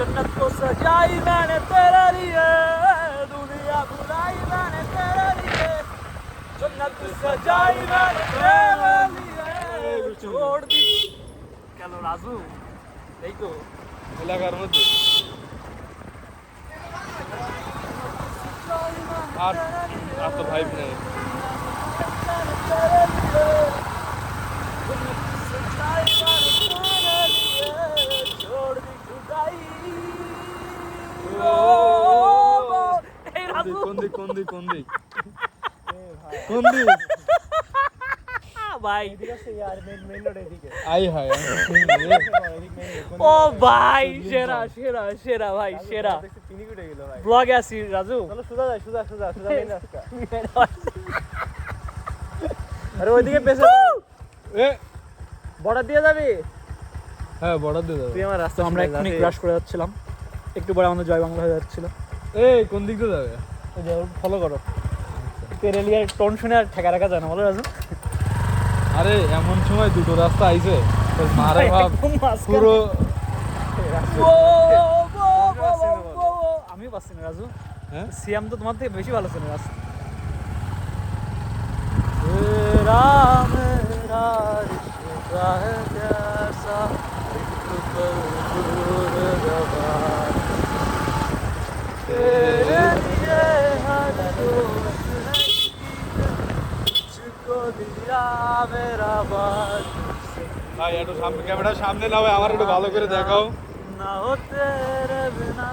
जन्नत को सजाई मैंने तेरे लिए दुनिया बुलाई मैंने तेरे लिए जन्नत सजाई मैंने तेरे लिए छोड़ दी কেন রাজু এই তো এলাকার মধ্যে আর আর তো ভাই নেই কোন দিক কোন দিক কোন দিক কোন দিক ভাই আই হাই ও ভাই সেরা সেরা সেরা ভাই সেরা ব্লগে আসি রাজু সোজা যায় সোজা সোজা সোজা মেন রাস্তা আরে ওইদিকে পেছে এ বর্ডার দিয়ে যাবি হ্যাঁ বর্ডার দিয়ে দাও তুই আমার রাস্তা আমরা এক্ষুনি ক্রাশ করে যাচ্ছিলাম একটু পরে আমাদের জয় বাংলা হয়ে যাচ্ছিল এই কোন দিক দিয়ে যাবে ফলো করো তেরেলিয়ার টোন শুনে আর ঠেকা রাখা যায় না বলো রাজু আরে এমন সময় দুটো রাস্তা আইছে তোর মারে ভাব একদম মাঝখানে। পুরো আমি পাচ্ছি না রাজু হ্যাঁ সিয়াম তো তোমার থেকে বেশি ভালো ছিল রাস্তা রাম रिश्ता है प्यासा एक पल दूर रवा तेरे लिए हर रोज तुझको दिया मेरा बात ভাই একটু সামনে ক্যামেরার সামনে নাও আমার একটু ভালো করে দেখাও ना हो तेरे बिना